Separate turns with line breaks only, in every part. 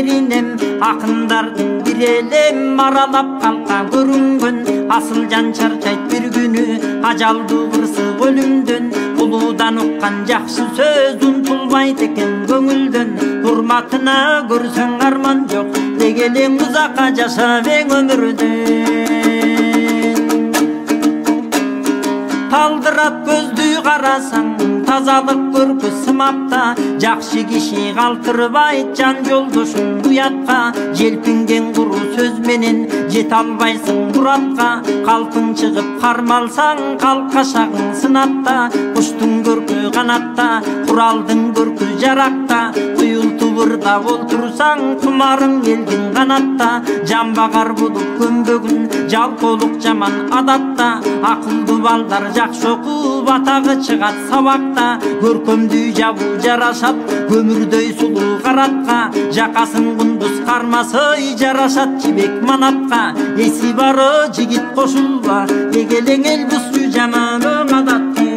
беринем акындардын бир элем аралап калка көрүнгөн асыл жан чарчайт бир күнү ажалдуу кырсык өлүмдөн улуудан уккан жакшы сөз унутулбайт экен көңүлдөн урматына көрсөң арман жок дегелең узакка жашап эң өмүрдө талдырап көздү карасаң тазалык көркү сымапта жакшы киши калтырбайт жан жолдошун уятка желпинген куру сөз менен жете албайсың буратка калпың чыгып кармалсаң калкашагың сынатта куштун көркү канатта куралдын көркү жаракта уюлтуп ырдап олтурсаң кумарың элдин канатта жамбагар болуп көмбөгүн жалкоолук жаман адатта акылдуу балдар жакшы окуп атагы чыгат сабакта көркөмдүү жабуу жарашат көмүрдөй сулуу каратка жакасын кундуз кармасы жарашат жибек манатка эси бары жигит кошулба эгелең эл бузчу жаман адатты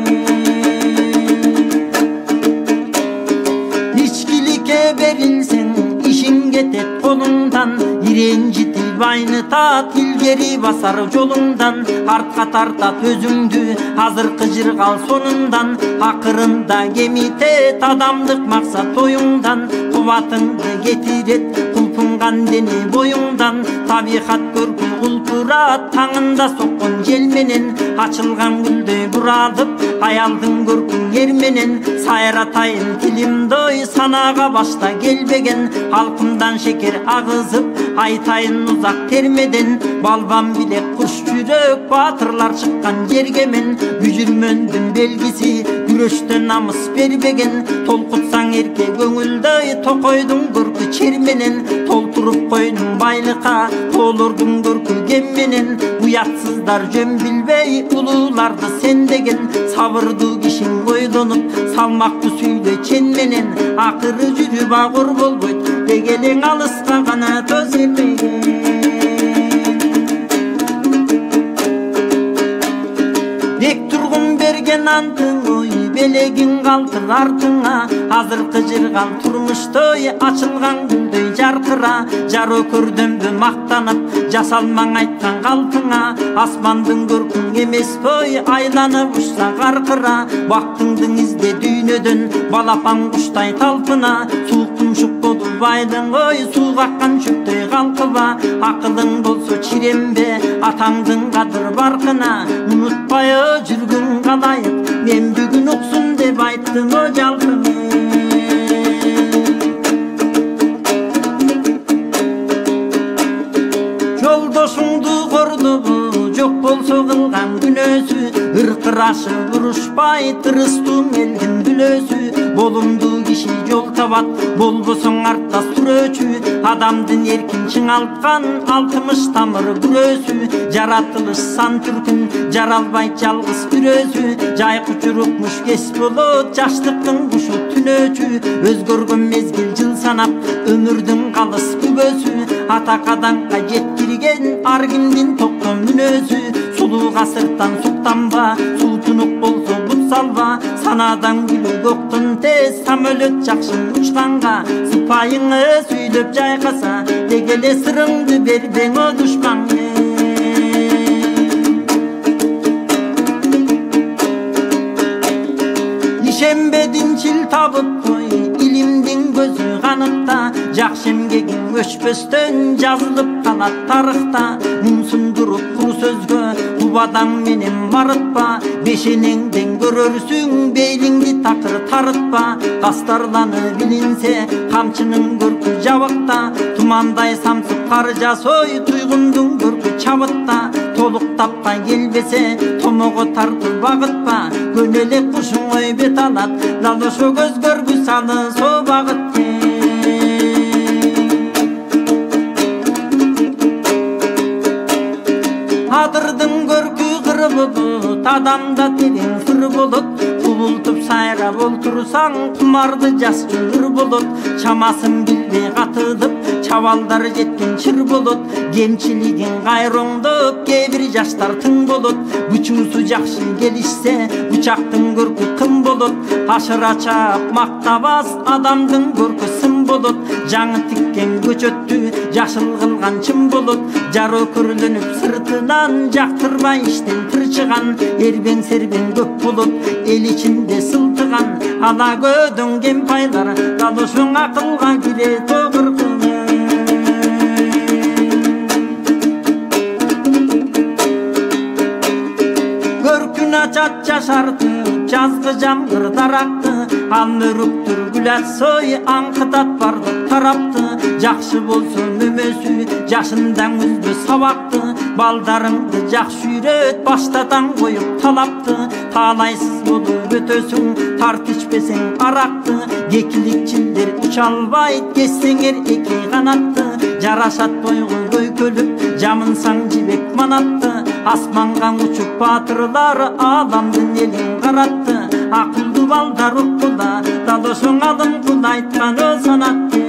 ичкиликке берилсең ишиң кетет колуңдан иренжитип айнытат илгери басар жолуңдан артка тартат өзүңдү азыркы жыргал сонундан акырында кемитет адамдык максат оюңдан кубатыңды кетирет кулпунган дене боюңдан табигат көркү кулпурат таңында соккон жел менен ачылган гүлдөй буралып аялдын көркүн ер менен сайратайын тилимдой санага башта келбеген алкымдан шекер агызып айтайын узак термеден балбам билек куш жүрөк баатырлар чыккан жерге мен бүжүрмөндүн белгиси күрөштөн намыс бербеген толкутсаң эрке көңүлдөй токойдун көркү чер менен толтуруп койдуң байлыкка тоолордун көркү кем менен уятсыздар жөн билбей улууларды сендеген сабырдуу кишиң ойлонуп салмактуу сүйлө чен менен акыры жүрүп агыр болбойт дегелең алыска гана төзөлбөгөн бек тургун берген антың ой белегиң калтыр артыңа азыркы жыргал турмуштой ачылган гүлдөй жаркыра жар өкөрдөмбү мактанып жасалмаң айткан калпыңа асмандын көркүң эмес бой айланып учса каркыра бактыңдын изде дүйнөдөн балапан куштай талпына суук тумшук болуп байлың ой суу каккан шөптөй калкыба акылың болсо чиренбе атаңдын кадыр баркына унутпай жүргүң калайык мен бүгүн уксун деп айттым о жалпың жолдошуңду кордобу жок болсо кылган күнөөсү ыркырашы урушпай тырыстың элдин бүлөсү болумдуу киши жол табат болбосоң артта сүрөөчү адамдын эркин чыңалткан алтымыш тамыр бүрөөсү жаратылыш сан түркүн жаралбайт жалгыз бирөөсү жайкы чурукмуш кес болот жаштыктын кушу түнөөчү өзгөргөн мезгил жыл санап өмүрдүн калыс күбөсү атакаданга жеткирген ар кимдин токто мүнөзү сулуу гасыртан суктанба суутунук болсо бут салба санадан күлү көктөн тез самолет жакшы учканга сыпайыңы сүйдөп жайкаса дегеле сырыңды бербең о душманга ишенбедин чил табып кой илимдин көзү каныкта жакшы эмгегиң өчпөстөн жазылып калат тарыхта муңсундуруп куру сөзгө убадаң менен барытпа бешенеңден көрөрсүң бейлиңди такыр тарытпа кастарланы билинсе камчынын көркү жабыкта тумандай самсып кар жасой туйгундун көркү чабытта толук тапкан келбесе томого тартып багытпа көнеле кушуң ой бет алат далошо көз көргү саны со багыт адырдын көркү кыры болот адамда терең сыр болот кубултуп сайрап олтурсаң кумарды жас жыр болот чамасын билбей катылып чабалдар жеткен чыр болот кемчилигин кайроңдоп кээ бир жаштар тың болот учуусу жакшы келишсе учактын көркү кым болот ашыра чаап мактабас адамдын көркү сын болот жаңы тиккен көчөттү жашыл кылган чын болот жары көрүлүнүп сыртынан жактырбай иштен тырчыган эрбең сербең көп болот эл ичинде сылтыган ала көдөң кемпайлар далошуң акылга кире тогуркун чат жашарты жазгы жамгыр даракты ал өрүктүр гүлат сой аңкытат бардык тарапты жакшы болсун өмөсү жашындаң үзбө сабакты балдарыңды жакшы үйрөт баштатаң коюп талапты таалайсыз болуп өтөсүң тарт ичпесең аракты кекиликчилдер уча албайт кессеңер эки канатты жарашат бойго көйкөлүп жамынсаң жибек манатты асманга учуп баатырлар аламдын элин каратты акылдуу балдар уккула далошоң алым кул айткан санатты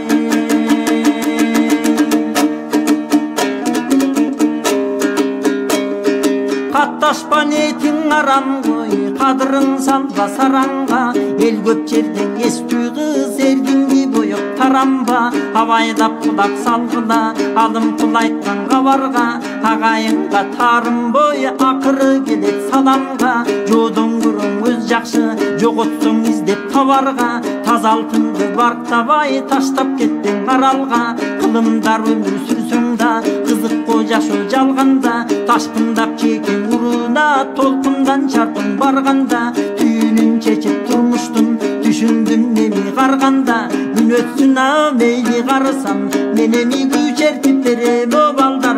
катташпа ниетиң арам кой кадырың салба саранга эл көп жерден эстүү кыз эрдиңди боеп тарамба абайлап кулак салгыла алым кул айткан кабарга агайынга тарым бой акыры келет саламга жоодон көрөң өз жакшы жоготсоң издеп табарга таза алтынды барктабай таштап кеттиң аралга кылымдар өмүр сүрсөң да кызыкко жашоо жалганда ташкындап чекең уруна толкундан чарпын барганда түйүнүн чечип турмуштун түшүндүм эми карганда күн өтсүн мейли карысам мен эми күчертип берем о балдар